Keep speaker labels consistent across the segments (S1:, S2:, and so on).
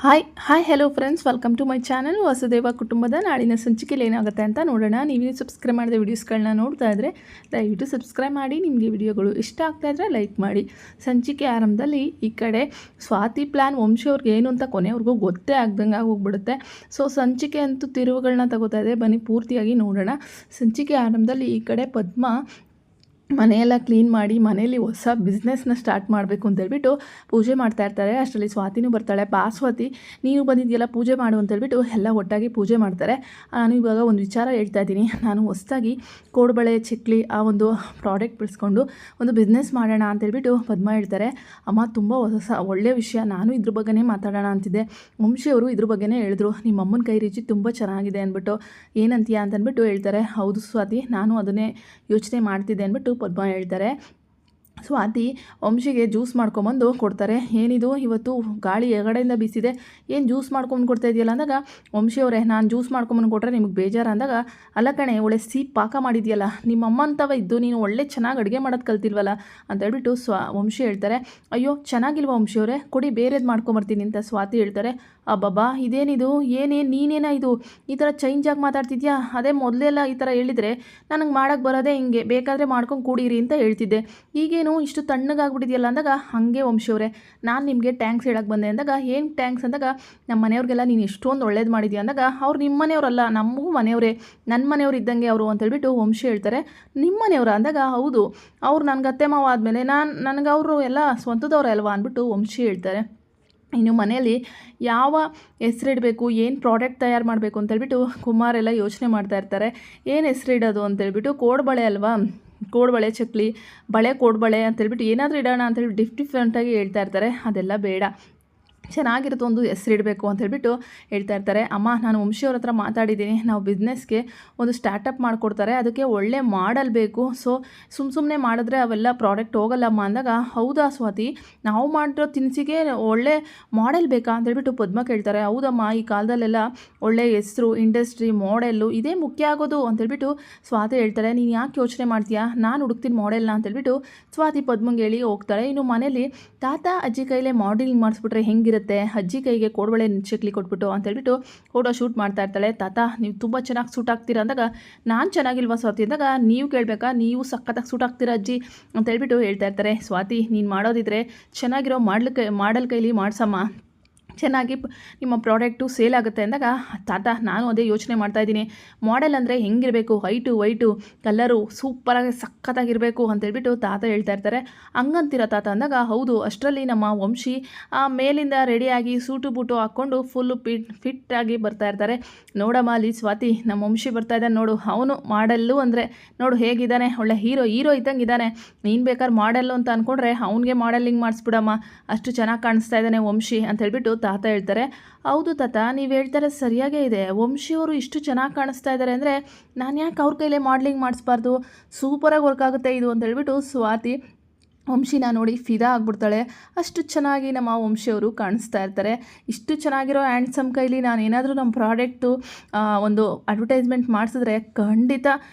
S1: Hi hello friends, welcome to my channel Vasudeva ಕುಟುಂಬದ ನಾಳಿನ ಸಂಚಿಕೆಯಲ್ಲಿ ಏನಾಗುತ್ತೆ ಅಂತ ನೋಡೋಣ. ನೀವು ಸಬ್ಸ್ಕ್ರೈಬ್ ಮಾಡಿದ ವೀಡಿಯೋಸ್ಗಳನ್ನ ನೋಡ್ತಾ ಇದ್ದರೆ ದಯವಿಟ್ಟು ಸಬ್ಸ್ಕ್ರೈಬ್ ಮಾಡಿ. ನಿಮಗೆ ವಿಡಿಯೋಗಳು ಇಷ್ಟ ಆಗ್ತಾ ಇದ್ದರೆ ಲೈಕ್ ಮಾಡಿ. ಸಂಚಿಕೆ ಆರಂಭದಲ್ಲಿ ಈ ಕಡೆ ಸ್ವಾತಿ ಪ್ಲ್ಯಾನ್ ವಂಶಿಯವ್ರಿಗೆ ಏನು ಅಂತ ಕೊನೆಯವ್ರಿಗೂ ಗೊತ್ತೇ ಆಗ್ದಂಗೆ ಹೋಗ್ಬಿಡುತ್ತೆ. ಸೊ ಸಂಚಿಕೆ ಅಂತೂ ತಿರುವುಗಳನ್ನ ತಗೋತಾ ಇದೆ. ಬನ್ನಿ ಪೂರ್ತಿಯಾಗಿ ನೋಡೋಣ. ಸಂಚಿಕೆ ಆರಂಭದಲ್ಲಿ ಈ ಕಡೆ ಪದ್ಮ ಮನೆಯೆಲ್ಲ ಕ್ಲೀನ್ ಮಾಡಿ ಮನೆಯಲ್ಲಿ ಹೊಸ ಬಿಸ್ನೆಸ್ನ ಸ್ಟಾರ್ಟ್ ಮಾಡಬೇಕು ಅಂತೇಳ್ಬಿಟ್ಟು ಪೂಜೆ ಮಾಡ್ತಾ ಇರ್ತಾರೆ. ಅಷ್ಟರಲ್ಲಿ ಸ್ವಾತಿನೂ ಬರ್ತಾಳೆ. ಸ್ವಾತಿ, ನೀನು ಬಂದಿದೆಯಲ್ಲ ಪೂಜೆ ಮಾಡು ಅಂತೇಳ್ಬಿಟ್ಟು ಎಲ್ಲ ಒಟ್ಟಾಗಿ ಪೂಜೆ ಮಾಡ್ತಾರೆ. ನಾನು ಇವಾಗ ಒಂದು ವಿಚಾರ ಹೇಳ್ತಾ ಇದ್ದೀನಿ. ನಾನು ಹೊಸದಾಗಿ ಕೋಡ್ಬಳೆ ಚಕ್ಲಿ ಆ ಒಂದು ಪ್ರಾಡಕ್ಟ್ ಬಿಡಿಸ್ಕೊಂಡು ಒಂದು ಬಿಸ್ನೆಸ್ ಮಾಡೋಣ ಅಂತೇಳ್ಬಿಟ್ಟು ಪದ್ಮ ಹೇಳ್ತಾರೆ. ಅಮ್ಮ ತುಂಬ ಒಳ್ಳೆಯ ವಿಷಯ, ನಾನು ಇದ್ರ ಬಗ್ಗೆನೇ ಮಾತಾಡೋಣ ಅಂತಿದ್ದೆ. ವಂಶಿಯವರು ಇದ್ರ ಬಗ್ಗೆನೇ ಹೇಳಿದ್ರು, ನಿಮ್ಮ ಅಮ್ಮನ ಕೈ ರುಚಿ ತುಂಬ ಚೆನ್ನಾಗಿದೆ ಅಂದ್ಬಿಟ್ಟು. ಏನಂತೀಯ ಅಂತಂದ್ಬಿಟ್ಟು ಹೇಳ್ತಾರೆ. ಹೌದು ಸ್ವಾತಿ, ನಾನು ಅದನ್ನೇ ಯೋಚನೆ ಮಾಡ್ತಿದ್ದೆ ಅಂದ್ಬಿಟ್ಟು ಪದ್ಮ ಹೇಳ್ತಾರೆ. ಸ್ವಾತಿ ವಂಶಿಗೆ ಜ್ಯೂಸ್ ಮಾಡ್ಕೊಂಬಂದು ಕೊಡ್ತಾರೆ. ಏನಿದು ಇವತ್ತು ಗಾಳಿ ಎಗಡೆಯಿಂದ ಬೀಸಿದೆ, ಏನು ಜ್ಯೂಸ್ ಮಾಡ್ಕೊಂಡು ಕೊಡ್ತಾ ಇದೆಯಲ್ಲ ಅಂದಾಗ, ವಂಶಿಯವರೇ ನಾನು ಜ್ಯೂಸ್ ಮಾಡ್ಕೊಂಬಂದು ಕೊಟ್ಟರೆ ನಿಮಗೆ ಬೇಜಾರು ಅಂದಾಗ, ಅಲ್ಲ ಕಣೆ ಒಳ್ಳೆ ಸಿಹಿ ಪಾಕ ಮಾಡಿದೆಯಲ್ಲ, ನಿಮ್ಮ ಅಮ್ಮ ಅಂತವ ಇದ್ದು ನೀನು ಒಳ್ಳೆ ಚೆನ್ನಾಗಿ ಅಡುಗೆ ಮಾಡೋದು ಕಲ್ತಿಲ್ವಲ್ಲ ಅಂತೇಳ್ಬಿಟ್ಟು ವಂಶಿ ಹೇಳ್ತಾರೆ. ಅಯ್ಯೋ ಚೆನ್ನಾಗಿಲ್ವ ವಂಶಿಯವರೇ, ಕೊಡಿ ಬೇರೆದು ಮಾಡ್ಕೊಂಬರ್ತೀನಿ ಅಂತ ಸ್ವಾತಿ ಹೇಳ್ತಾರೆ. ಅಬ್ಬಬ್ಬಾ ಇದೇನಿದು, ನೀನೇನ ಇದು ಈ ಥರ ಚೇಂಜಾಗಿ ಮಾತಾಡ್ತಿದ್ಯಾ? ಅದೇ ಮೊದಲೆಲ್ಲ ಈ ಥರ ಹೇಳಿದರೆ ನನಗೆ ಮಾಡೋಕ್ಕೆ ಬರೋದೇ ಹಿಂಗೆ, ಬೇಕಾದರೆ ಮಾಡ್ಕೊಂಡು ಕೂಡಿರಿ ಅಂತ ಹೇಳ್ತಿದ್ದೆ, ಈಗೇನು ಇಷ್ಟು ತಣ್ಣಗಾಗ್ಬಿಟ್ಟಿದೆಯಲ್ಲ ಅಂದಾಗ, ಹಾಗೆ ವಂಶಿಯವರೇ ನಾನು ನಿಮಗೆ ಟ್ಯಾಂಕ್ಸ್ ಹೇಳಕ್ಕೆ ಬಂದೆ ಅಂದಾಗ, ಏನು ಟ್ಯಾಂಕ್ಸ್ ಅಂದಾಗ, ನಮ್ಮ ಮನೆಯವ್ರಿಗೆಲ್ಲ ನೀನು ಎಷ್ಟೊಂದು ಒಳ್ಳೇದು ಮಾಡಿದ್ಯಾ ಅಂದಾಗ, ಅವ್ರು ನಿಮ್ಮ ಮನೆಯವರಲ್ಲ ನಮಗೂ ಮನೆಯವರೇ, ನನ್ನ ಮನೆಯವ್ರು ಇದ್ದಂಗೆ ಅವರು ಅಂತೇಳ್ಬಿಟ್ಟು ವಂಶಿ ಹೇಳ್ತಾರೆ. ನಿಮ್ಮ ಮನೆಯವರ ಅಂದಾಗ, ಹೌದು ಅವ್ರು ನನಗೆ ಅತ್ತೆ ಮಾವ ಆದಮೇಲೆ ನನಗೆ ಅವರು ಎಲ್ಲ ಸ್ವಂತದವ್ರೆ ಅಲ್ವಾ ಅಂದ್ಬಿಟ್ಟು ವಂಶಿ ಹೇಳ್ತಾರೆ. ಇನ್ನು ಮನೆಯಲ್ಲಿ ಯಾವ ಹೆಸರಿಡಬೇಕು, ಏನು ಪ್ರಾಡಕ್ಟ್ ತಯಾರು ಮಾಡಬೇಕು ಅಂತೇಳ್ಬಿಟ್ಟು ಕುಮಾರೆಲ್ಲ ಯೋಚನೆ ಮಾಡ್ತಾ ಇರ್ತಾರೆ. ಏನು ಹೆಸರಿಡೋದು ಅಂತೇಳ್ಬಿಟ್ಟು, ಕೋಡ್ಬಳೆ ಅಲ್ವಾ, ಕೋಡ್ಬಳೆ ಚಕ್ಲಿ, ಕೋಡ್ಬಳೆ ಅಂತೇಳ್ಬಿಟ್ಟು ಏನಾದರೂ ಇಡೋಣ ಅಂತೇಳಿ ಡಿಫ್ರೆಂಟಾಗಿ ಹೇಳ್ತಾ ಇರ್ತಾರೆ. ಅದೆಲ್ಲ ಬೇಡ, ಚೆನ್ನಾಗಿರುತ್ತೆ ಒಂದು ಹೆಸರಿಡಬೇಕು ಅಂತೇಳ್ಬಿಟ್ಟು ಹೇಳ್ತಾ ಇರ್ತಾರೆ. ಅಮ್ಮ ನಾನು ವಂಶಿಯವ್ರ ಹತ್ರ ಮಾತಾಡಿದ್ದೀನಿ, ನಾವು ಬಿಸ್ನೆಸ್ಗೆ ಒಂದು ಸ್ಟಾರ್ಟಪ್ ಮಾಡಿಕೊಡ್ತಾರೆ, ಅದಕ್ಕೆ ಒಳ್ಳೆ ಮಾಡಲ್ ಬೇಕು. ಸೊ ಸುಮ್ಮನೆ ಮಾಡಿದ್ರೆ ಅವೆಲ್ಲ ಪ್ರಾಡಕ್ಟ್ ಹೋಗಲ್ಲಮ್ಮ ಅಂದಾಗ, ಹೌದಾ ಸ್ವಾತಿ, ನಾವು ಮಾಡಿರೋ ತಿನಿಸಿಗೆ ಒಳ್ಳೆ ಮಾಡೆಲ್ ಬೇಕಾ ಅಂತೇಳ್ಬಿಟ್ಟು ಪದ್ಮ ಕೇಳ್ತಾರೆ. ಹೌದಮ್ಮ, ಈ ಕಾಲದಲ್ಲೆಲ್ಲ ಒಳ್ಳೆ ಹೆಸರು, ಇಂಡಸ್ಟ್ರಿ, ಮಾಡೆಲ್ಲು ಇದೇ ಮುಖ್ಯ ಆಗೋದು ಅಂತೇಳ್ಬಿಟ್ಟು ಸ್ವಾತಿ ಹೇಳ್ತಾರೆ. ನೀನು ಯಾಕೆ ಯೋಚನೆ ಮಾಡ್ತೀಯಾ, ನಾನು ಹುಡುಕ್ತೀನಿ ಮಾಡೆಲ್ನ ಅಂತೇಳ್ಬಿಟ್ಟು ಸ್ವಾತಿ ಪದ್ಮಂಗೆ ಹೇಳಿ ಹೋಗ್ತಾಳೆ. ಇನ್ನು ಮನೇಲಿ ತಾತ ಅಜ್ಜಿ ಕೈಲೇ ಮಾಡೆಲಿಂಗ್ ಮಾಡಿಸ್ಬಿಟ್ರೆ ಹೆಂಗಿರುತ್ತೆ, ಅಜ್ಜಿ ಕೈಗೆ ಕೋಡ್ಬಳೆ ಚಕ್ಲಿ ಕೊಟ್ಬಿಟ್ಟು ಅಂತೇಳ್ಬಿಟ್ಟು ಫೋಟೋ ಶೂಟ್ ಮಾಡ್ತಾ ಇರ್ತಾಳೆ. ತಾತ ನೀವು ತುಂಬ ಚೆನ್ನಾಗಿ ಸೂಟ್ ಆಗ್ತೀರಾ ಅಂದಾಗ, ನಾನು ಚೆನ್ನಾಗಿಲ್ವಾ ಸ್ವಾತಿ ಅಂದಾಗ, ನೀವು ಕೇಳಬೇಕಾ, ನೀವು ಸಖತ್ತಾಗಿ ಸೂಟ್ ಆಗ್ತೀರಾ ಅಜ್ಜಿ ಅಂತೇಳ್ಬಿಟ್ಟು ಹೇಳ್ತಾ ಇರ್ತಾರೆ. ಸ್ವಾತಿ ನೀನು ಮಾಡೋದಿದ್ರೆ ಚೆನ್ನಾಗಿರೋ ಮಾಡಲ್ ಕೈಲಿ ಮಾಡ್ಸಮ್ಮ, ಚೆನ್ನಾಗಿ ನಿಮ್ಮ ಪ್ರಾಡಕ್ಟು ಸೇಲ್ ಆಗುತ್ತೆ ಅಂದಾಗ, ತಾತ ನಾನು ಅದೇ ಯೋಚನೆ ಮಾಡ್ತಾಯಿದ್ದೀನಿ, ಮಾಡೆಲ್ ಅಂದರೆ ಹೆಂಗಿರಬೇಕು, ಹೈಟು ವೈಟು ಕಲರು ಸೂಪರಾಗಿ ಸಖತ್ತಾಗಿರಬೇಕು ಅಂತೇಳ್ಬಿಟ್ಟು ತಾತ ಹೇಳ್ತಾ ಇರ್ತಾರೆ. ಹಂಗಂತೀರ ತಾತ ಅಂದಾಗ, ಹೌದು ಅಷ್ಟರಲ್ಲಿ ನಮ್ಮ ವಂಶಿ ಮೇಲಿಂದ ರೆಡಿಯಾಗಿ ಸೂಟು ಬೂಟು ಹಾಕ್ಕೊಂಡು ಫುಲ್ಲು ಫಿಟ್ಟಾಗಿ ಬರ್ತಾ ಇರ್ತಾರೆ. ನೋಡಮ್ಮ ಅಲ್ಲಿ ಸ್ವಾತಿ, ನಮ್ಮ ವಂಶಿ ಬರ್ತಾ ಇದ್ದಾನೆ ನೋಡು, ಅವನು ಮಾಡೆಲ್ಲು ಅಂದರೆ ನೋಡು ಹೇಗಿದ್ದಾನೆ, ಒಳ್ಳೆ ಹೀರೋ ಇದ್ದಂಗೆ ಇದ್ದಾನೆ, ನೀನು ಬೇಕಾದ್ರೆ ಮಾಡೆಲ್ಲು ಅಂತ ಅಂದ್ಕೊಂಡ್ರೆ ಅವ್ನಿಗೆ ಮಾಡೆಲಿಂಗ್ ಮಾಡಿಸ್ಬಿಡಮ್ಮ, ಅಷ್ಟು ಚೆನ್ನಾಗಿ ಕಾಣಿಸ್ತಾ ಇದ್ದಾನೆ ವಂಶಿ ಅಂತೇಳ್ಬಿಟ್ಟು ತಾತ ಹೇಳ್ತಾರೆ. ಹೌದು ತಾತ, ನೀವು ಹೇಳ್ತಾರೆ ಸರಿಯಾಗೇ ಇದೆ, ವಂಶಿಯವರು ಇಷ್ಟು ಚೆನ್ನಾಗಿ ಕಾಣಿಸ್ತಾ ಇದ್ದಾರೆ ಅಂದರೆ ನಾನು ಯಾಕೆ ಅವ್ರ ಕೈಲೇ ಮಾಡಲಿಂಗ್ ಮಾಡಿಸ್ಬಾರ್ದು, ಸೂಪರಾಗಿ ವರ್ಕ್ ಆಗುತ್ತೆ ಇದು ಅಂತೇಳ್ಬಿಟ್ಟು ಸ್ವಾತಿ ವಂಶಿನ ನೋಡಿ ಫಿದಾ ಆಗ್ಬಿಡ್ತಾಳೆ. ಅಷ್ಟು ಚೆನ್ನಾಗಿ ನಮ್ಮ ವಂಶಿಯವರು ಕಾಣಿಸ್ತಾ ಇರ್ತಾರೆ. ಇಷ್ಟು ಚೆನ್ನಾಗಿರೋ ಹ್ಯಾಂಡ್ಸಮ್ ಕೈಲಿ ನಾನು ಏನಾದರೂ ನಮ್ಮ ಪ್ರಾಡಕ್ಟು ಒಂದು ಅಡ್ವರ್ಟೈಸ್ಮೆಂಟ್ ಮಾಡಿಸಿದ್ರೆ ಖಂಡಿತ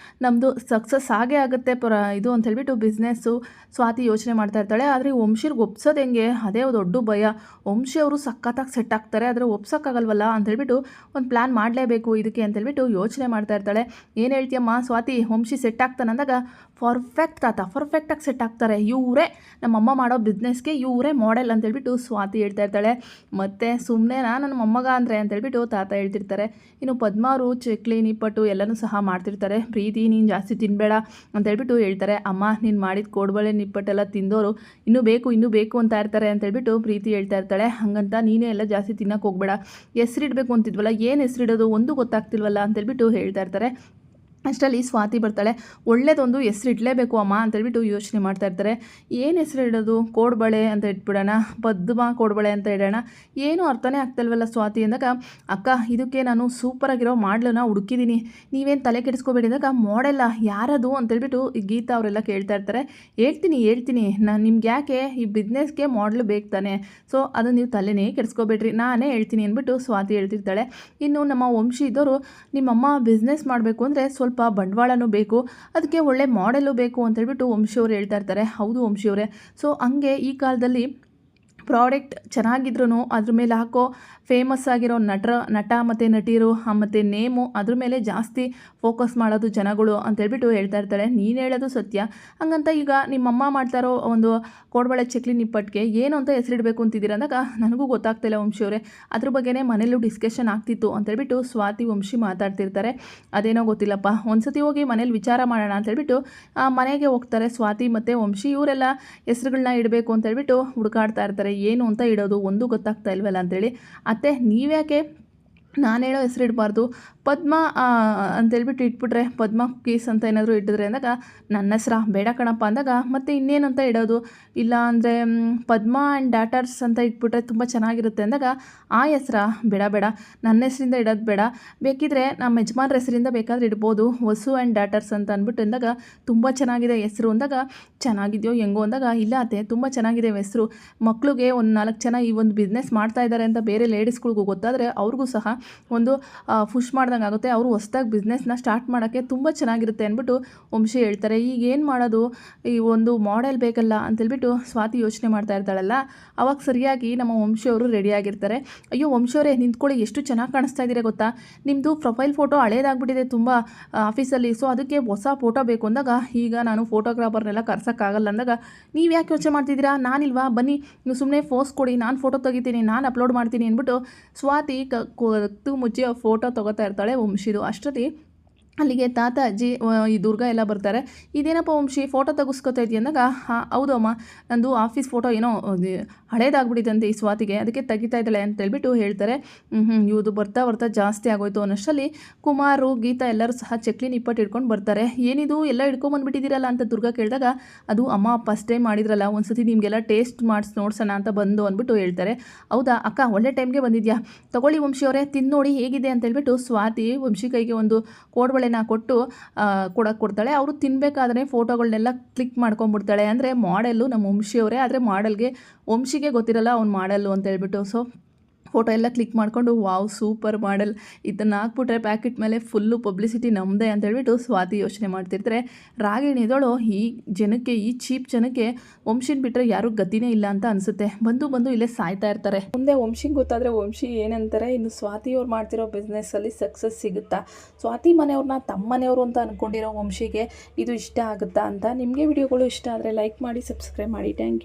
S1: ನಮ್ಮದು ಸಕ್ಸಸ್ ಆಗೇ ಆಗುತ್ತೆ ಇದು ಅಂತೇಳ್ಬಿಟ್ಟು ಬಿಸ್ನೆಸ್ಸು ಸ್ವಾತಿ ಯೋಚನೆ ಮಾಡ್ತಾ ಇರ್ತಾಳೆ. ಆದರೆ ವಂಶಿರ್ಗೆ ಒಪ್ಸೋದು ಹೆಂಗೆ, ಅದೇ ದೊಡ್ಡ ಭಯ. ವಂಶಿಯವರು ಸಖತ್ತಾಗಿ ಸೆಟ್ ಆಗ್ತಾರೆ, ಆದರೆ ಒಪ್ಸೋಕ್ಕಾಗಲ್ವಲ್ಲ ಅಂತೇಳ್ಬಿಟ್ಟು ಒಂದು ಪ್ಲ್ಯಾನ್ ಮಾಡಲೇಬೇಕು ಇದಕ್ಕೆ ಅಂತೇಳ್ಬಿಟ್ಟು ಯೋಚನೆ ಮಾಡ್ತಾ ಇರ್ತಾಳೆ. ಏನು ಹೇಳ್ತೀಯಮ್ಮ ಸ್ವಾತಿ, ವಂಶಿ ಸೆಟ್ ಆಗ್ತಾನೆ ಅಂದಾಗ, ಪರ್ಫೆಕ್ಟ್ ತಾತ, ಪರ್ಫೆಕ್ಟಾಗಿ ಸೆಟ್ ಆಗ್ತಾರೆ, ಇವರೇ ನಮ್ಮಮ್ಮ ಮಾಡೋ ಬಿಸ್ನೆಸ್ಗೆ ಇವರೇ ಮಾಡೆಲ್ ಅಂತೇಳ್ಬಿಟ್ಟು ಸ್ವಾತಿ ಹೇಳ್ತಾ ಇರ್ತಾಳೆ. ಮತ್ತು ಸುಮ್ಮನೆ ನನ್ನ ಮೊಮ್ಮಗ ಅಂದರೆ ಅಂತೇಳ್ಬಿಟ್ಟು ತಾತ ಹೇಳ್ತಿರ್ತಾರೆ. ಇನ್ನು ಪದ್ಮಾರು ಚಕ್ಲಿ ನಿಪ್ಪಟ್ಟು ಎಲ್ಲನೂ ಸಹ ಮಾಡ್ತಿರ್ತಾರೆ. ಪ್ರೀತಿ ನೀನು ಜಾಸ್ತಿ ತಿನ್ನಬೇಡ ಅಂತೇಳ್ಬಿಟ್ಟು ಹೇಳ್ತಾರೆ. ಅಮ್ಮ ನೀನು ಮಾಡಿದ ಕೋಡ್ಬಳೆ ನಿಪ್ಪಟ್ಟೆಲ್ಲ ತಿಂದವರು ಇನ್ನೂ ಬೇಕು ಅಂತ ಇರ್ತಾರೆ ಅಂತೇಳ್ಬಿಟ್ಟು ಪ್ರೀತಿ ಹೇಳ್ತಾ ಇರ್ತಾಳೆ. ಹಾಗಂತ ನೀನೇ ಎಲ್ಲ ಜಾಸ್ತಿ ತಿನ್ನೋಕೆ ಹೋಗಬೇಡ, ಹೆಸರಿಡಬೇಕು ಅಂತಿದ್ವಲ್ಲ, ಏನು ಹೆಸರಿಡೋದು ಒಂದು ಗೊತ್ತಾಗ್ತಿಲ್ವಲ್ಲ ಅಂತೇಳ್ಬಿಟ್ಟು ಹೇಳ್ತಾ ಇರ್ತಾರೆ. ಅಷ್ಟರಲ್ಲಿ ಸ್ವಾತಿ ಬರ್ತಾಳೆ. ಒಳ್ಳೇದೊಂದು ಹೆಸರು ಇಡಲೇಬೇಕು ಅಮ್ಮ ಅಂತೇಳ್ಬಿಟ್ಟು ಯೋಚನೆ ಮಾಡ್ತಾ ಇರ್ತಾರೆ. ಏನು ಹೆಸರು ಇಡೋದು, ಕೋಡ್ಬಳೆ ಅಂತ ಇಟ್ಬಿಡೋಣ, ಪದ್ಮ ಕೋಡ್ಬಳೆ ಅಂತ ಇಡೋಣ, ಏನೂ ಅರ್ಥನೇ ಆಗ್ತಲ್ವಲ್ಲ ಸ್ವಾತಿ ಅಂದಾಗ, ಅಕ್ಕ ಇದಕ್ಕೆ ನಾನು ಸೂಪರಾಗಿರೋ ಮಾಡ್ಲನ್ನ ಹುಡುಕಿದ್ದೀನಿ, ನೀವೇನು ತಲೆ ಕೆಡಿಸ್ಕೋಬೇಡಿ ಅಂದಾಗ, ಮಾಡೆಲ್ಲ ಯಾರದು ಅಂತೇಳ್ಬಿಟ್ಟು ಗೀತಾ ಅವರೆಲ್ಲ ಕೇಳ್ತಾ ಇರ್ತಾರೆ. ಹೇಳ್ತೀನಿ ನಾನು ನಿಮ್ಗೆ ಯಾಕೆ ಈ ಬಿಸ್ನೆಸ್ಗೆ ಮಾಡ್ಲು ಬೇಕು ತಾನೆ, ಸೊ ಅದು ನೀವು ತಲೆನೇ ಕೆಡಿಸ್ಕೋಬೇಡ್ರಿ, ನಾನೇ ಹೇಳ್ತೀನಿ ಅಂದ್ಬಿಟ್ಟು ಸ್ವಾತಿ ಹೇಳ್ತಿರ್ತಾಳೆ. ಇನ್ನು ನಮ್ಮ ವಂಶಿ ಇದ್ದವರು, ನಿಮ್ಮಮ್ಮ ಬಿಸ್ನೆಸ್ ಮಾಡಬೇಕು ಅಂದರೆ ಸ್ವಲ್ಪ ಬಂಡವಾಳನೂ ಬೇಕು, ಅದಕ್ಕೆ ಒಳ್ಳೆ ಮಾಡೆಲ್ಲು ಬೇಕು ಅಂತೇಳ್ಬಿಟ್ಟು ವಂಶಿಯವರು ಹೇಳ್ತಾ ಇರ್ತಾರೆ. ಹೌದು ವಂಶಿಯವರೇ, ಸೊ ಹಂಗೆ ಈ ಕಾಲದಲ್ಲಿ ಪ್ರಾಡಕ್ಟ್ ಚೆನ್ನಾಗಿದ್ರೂ ಅದ್ರ ಮೇಲೆ ಹಾಕೋ ಫೇಮಸ್ ಆಗಿರೋ ನಟ ಮತ್ತು ನಟಿಯರು ಮತ್ತು ನೇಮು ಅದ್ರ ಮೇಲೆ ಜಾಸ್ತಿ ಫೋಕಸ್ ಮಾಡೋದು ಜನಗಳು ಅಂತೇಳ್ಬಿಟ್ಟು ಹೇಳ್ತಾ ಇರ್ತಾರೆ. ನೀನು ಹೇಳೋದು ಸತ್ಯ. ಹಂಗಂತ ಈಗ ನಿಮ್ಮಮ್ಮ ಮಾಡ್ತಾ ಇರೋ ಒಂದು ಕೋಡ್ಬಳೆ ಚಕ್ಲಿ ನಿಪ್ಪಟ್ಟಿಗೆ ಏನು ಅಂತ ಹೆಸರಿಡಬೇಕು ಅಂತಿದ್ದೀರ ಅಂದಾಗ ನನಗೂ ಗೊತ್ತಾಗ್ತಿಲ್ಲ ವಂಶಿಯವರೇ. ಅದ್ರ ಬಗ್ಗೆನೇ ಮನೇಲೂ ಡಿಸ್ಕಷನ್ ಆಗ್ತಿತ್ತು ಅಂತೇಳ್ಬಿಟ್ಟು ಸ್ವಾತಿ ವಂಶಿ ಮಾತಾಡ್ತಿರ್ತಾರೆ. ಅದೇನೋ ಗೊತ್ತಿಲ್ಲಪ್ಪ, ಒಂದ್ಸತಿ ಹೋಗಿ ಮನೇಲಿ ವಿಚಾರ ಮಾಡೋಣ ಅಂತೇಳ್ಬಿಟ್ಟು ಮನೆಗೆ ಹೋಗ್ತಾರೆ ಸ್ವಾತಿ ಮತ್ತು ವಂಶಿ. ಇವರೆಲ್ಲ ಹೆಸ್ರುಗಳನ್ನ ಇಡಬೇಕು ಅಂತೇಳ್ಬಿಟ್ಟು ಹುಡುಕಾಡ್ತಾ ಇರ್ತಾರೆ. ಏನು ಅಂತ ಇಡೋದು ಒಂದು ಗೊತ್ತಾಗ್ತಾ ಇಲ್ವಲ್ಲ ಅಂತೇಳಿ. ಅತ್ತೆ ನೀವ್ಯಾಕೆ ನಾನು ಹೇಳೋ ಹೆಸರು ಇಡಬಾರ್ದು, ಪದ್ಮ ಅಂತೇಳ್ಬಿಟ್ಟು ಇಟ್ಬಿಟ್ರೆ ಪದ್ಮ ಕುಕ್ಕೀಸ್ ಅಂತ ಏನಾದರೂ ಇಟ್ಟಿದ್ರೆ ಅಂದಾಗ ನನ್ನ ಹೆಸ್ರಾ ಬೇಡ ಕಣಪ್ಪ ಅಂದಾಗ ಮತ್ತೆ ಇನ್ನೇನು ಅಂತ ಇಡೋದು, ಇಲ್ಲ ಅಂದರೆ ಪದ್ಮ ಆ್ಯಂಡ್ ಡಾಟರ್ಸ್ ಅಂತ ಇಟ್ಬಿಟ್ರೆ ತುಂಬ ಚೆನ್ನಾಗಿರುತ್ತೆ ಅಂದಾಗ ಆ ಹೆಸ್ರಾ ಬೇಡ ನನ್ನ ಹೆಸರಿಂದ ಇಡೋದು ಬೇಡ, ಬೇಕಿದ್ರೆ ನಮ್ಮ ಯಜಮಾನ್ರ ಹೆಸರಿಂದ ಬೇಕಾದ್ರೆ ಇಡ್ಬೋದು, ವಸು ಆ್ಯಂಡ್ ಡಾಟರ್ಸ್ ಅಂತ ಅಂದ್ಬಿಟ್ಟು ಅಂದಾಗ ತುಂಬ ಚೆನ್ನಾಗಿದೆ ಹೆಸರು ಅಂದಾಗ ಚೆನ್ನಾಗಿದೆಯೋ ಹೆಂಗೋ ಅಂದಾಗ ಇಲ್ಲ ಅತ್ತೆ ತುಂಬ ಚೆನ್ನಾಗಿದೆ ಹೆಸರು, ಮಕ್ಳಿಗೆ ಒಂದು 4 ಜನ ಈ ಒಂದು ಬಿಸ್ನೆಸ್ ಮಾಡ್ತಾ ಇದ್ದಾರೆ ಅಂತ ಬೇರೆ ಲೇಡೀಸ್ಗಳಿಗೂ ಗೊತ್ತಾದರೆ ಅವ್ರಿಗೂ ಸಹ ಒಂದು ಪುಷ್ ಮಾಡ್ದಂಗೆ ಆಗುತ್ತೆ, ಅವರು ಹೊಸ್ದಾಗಿ ಬಿಸ್ನೆಸ್ನ ಸ್ಟಾರ್ಟ್ ಮಾಡೋಕ್ಕೆ ತುಂಬ ಚೆನ್ನಾಗಿರುತ್ತೆ ಅಂದ್ಬಿಟ್ಟು ವಂಶಿ ಹೇಳ್ತಾರೆ. ಈಗ ಏನು ಮಾಡೋದು, ಈ ಒಂದು ಮಾಡೆಲ್ ಬೇಕಲ್ಲ ಅಂತೇಳ್ಬಿಟ್ಟು ಸ್ವಾತಿ ಯೋಚನೆ ಮಾಡ್ತಾ ಇರ್ತಾಳಲ್ಲ, ಅವಾಗ ಸರಿಯಾಗಿ ನಮ್ಮ ವಂಶಿಯವರು ರೆಡಿಯಾಗಿರ್ತಾರೆ. ಅಯ್ಯೋ ವಂಶಿಯವರೇ ನಿಂತ್ಕೊಳ್ಳಿ, ಎಷ್ಟು ಚೆನ್ನಾಗಿ ಕಾಣಿಸ್ತಾ ಇದ್ದೀರಾ ಗೊತ್ತಾ, ನಿಮ್ಮದು ಪ್ರೊಫೈಲ್ ಫೋಟೋ ಹಳೇದಾಗ್ಬಿಟ್ಟಿದೆ ತುಂಬ ಆಫೀಸಲ್ಲಿ, ಸೊ ಅದಕ್ಕೆ ಹೊಸ ಫೋಟೋ ಬೇಕು ಅಂದಾಗ ಈಗ ನಾನು ಫೋಟೋಗ್ರಾಫರ್ನೆಲ್ಲ ಕರ್ಸೋಕ್ಕಾಗಲ್ಲ ಅಂದಾಗ ನೀವು ಯಾಕೆ ಯೋಚನೆ ಮಾಡ್ತಿದ್ದೀರಾ, ನಾನಿಲ್ವಾ ಬನ್ನಿ ನೀವು ಸುಮ್ಮನೆ ಫೋಸ್ ಕೊಡಿ, ನಾನು ಫೋಟೋ ತೆಗಿತೀನಿ, ನಾನು ಅಪ್ಲೋಡ್ ಮಾಡ್ತೀನಿ ಅಂದ್ಬಿಟ್ಟು ಸ್ವಾತಿ ಮುಚ್ಚಿ ಫೋಟೋ ತೊಗೋತಾ ಇರ್ತಾಳೆ ವಂಶಿದು. ಅಷ್ಟೊತ್ತಿ ಅಲ್ಲಿಗೆ ತಾತ ಅಜ್ಜಿ ಈ ದುರ್ಗಾ ಎಲ್ಲ ಬರ್ತಾರೆ. ಇದೇನಪ್ಪ ವಂಶಿ ಫೋಟೋ ತೆಗಿಸ್ಕೊತಾ ಇದೆಯಾ ಅಂದಾಗ ಹೌದು ಅಮ್ಮ, ನಂದು ಆಫೀಸ್ ಫೋಟೋ ಏನೋ ಹಳೇದಾಗ್ಬಿಟ್ಟಿದಂತೆ ಈ ಸ್ವಾತಿಗೆ, ಅದಕ್ಕೆ ತೆಗಿತಾ ಇದ್ದಾಳೆ ಅಂತೇಳ್ಬಿಟ್ಟು ಹೇಳ್ತಾರೆ. ಇವುದು ಬರ್ತಾ ಜಾಸ್ತಿ ಆಗೋಯ್ತು ಅನ್ನೋಷ್ಟರಲ್ಲಿ ಕುಮಾರು ಗೀತಾ ಎಲ್ಲರೂ ಸಹ ಚಕ್ಲಿ ನಿಪ್ಪಟ್ಟು ಹಿಡ್ಕೊಂಡು ಬರ್ತಾರೆ. ಏನಿದು ಎಲ್ಲ ಹಿಡ್ಕೊಂಬಂದ್ಬಿಟ್ಟಿದ್ದೀರಲ್ಲ ಅಂತ ದುರ್ಗಾ ಕೇಳಿದಾಗ ಅದು ಅಮ್ಮ ಫಸ್ಟ್ ಟೈಮ್ ಮಾಡಿದ್ರಲ್ಲ, ಒಂದ್ಸತಿ ನಿಮಗೆಲ್ಲ ಟೇಸ್ಟ್ ನೋಡ್ಸೋಣ ಅಂತ ಬಂದು ಅಂದ್ಬಿಟ್ಟು ಹೇಳ್ತಾರೆ. ಹೌದಾ ಅಕ್ಕ, ಒಳ್ಳೆ ಟೈಮ್ಗೆ ಬಂದಿದ್ಯಾ, ತಗೊಳ್ಳಿ ವಂಶಿಯವರೇ ತಿಂದು ನೋಡಿ ಹೇಗಿದೆ ಅಂತೇಳ್ಬಿಟ್ಟು ಸ್ವಾತಿ ವಂಶಿ ಕೈಗೆ ಒಂದು ಕೋಡ್ಬಳೆ ಕೊಟ್ಟು ಕೊಡ್ತಾಳೆ. ಅವರು ತಿನ್ನಬೇಕಾದ್ರೆ ಫೋಟೋಗಳನ್ನೆಲ್ಲ ಕ್ಲಿಕ್ ಮಾಡ್ಕೊಂಡ್ಬಿಡ್ತಾಳೆ. ಅಂದರೆ ಮಾಡೆಲ್ಲು ನಮ್ಮ ವಂಶಿಯವರೇ, ಆದರೆ ಮಾಡೆಲ್ಗೆ ವಂಶಿಗೆ ಗೊತ್ತಿರಲ್ಲ ಅವ್ನು ಮಾಡೆಲ್ಲು ಅಂತ ಹೇಳ್ಬಿಟ್ಟು. ಸೊ ಫೋಟೋ ಎಲ್ಲ ಕ್ಲಿಕ್ ಮಾಡಿಕೊಂಡು ವಾವ್ ಸೂಪರ್ ಮಾಡೆಲ್, ಇದನ್ನು ಹಾಕ್ಬಿಟ್ರೆ ಪ್ಯಾಕೆಟ್ ಮೇಲೆ ಫುಲ್ಲು ಪಬ್ಲಿಸಿಟಿ ನಮ್ಮದೇ ಅಂತೇಳ್ಬಿಟ್ಟು ಸ್ವಾತಿ ಯೋಚನೆ ಮಾಡ್ತಿರ್ತಾರೆ. ರಾಗಿಣಿದಳು ಈ ಜನಕ್ಕೆ, ಈ ಚೀಪ್ ಜನಕ್ಕೆ ವಂಶಿನ ಬಿಟ್ಟರೆ ಯಾರೂ ಗತಿನೇ ಇಲ್ಲ ಅಂತ ಅನಿಸುತ್ತೆ. ಬಂದು ಇಲ್ಲೇ ಸಾಯ್ತಾ ಇರ್ತಾರೆ. ಮುಂದೆ ವಂಶಿಗೆ ಗೊತ್ತಾದರೆ ವಂಶಿ ಏನಂತಾರೆ, ಇನ್ನು ಸ್ವಾತಿಯವ್ರು ಮಾಡ್ತಿರೋ ಬಿಸ್ನೆಸ್ಸಲ್ಲಿ ಸಕ್ಸಸ್ ಸಿಗುತ್ತಾ, ಸ್ವಾತಿ ಮನೆಯವ್ರನ್ನ ತಮ್ಮ ಮನೆಯವರು ಅಂತ ಅಂದ್ಕೊಂಡಿರೋ ವಂಶಿಗೆ ಇದು ಇಷ್ಟ ಆಗುತ್ತಾ ಅಂತ. ನಿಮಗೆ ವಿಡಿಯೋಗಳು ಇಷ್ಟ ಆದರೆ ಲೈಕ್ ಮಾಡಿ, ಸಬ್ಸ್ಕ್ರೈಬ್ ಮಾಡಿ. Thank you.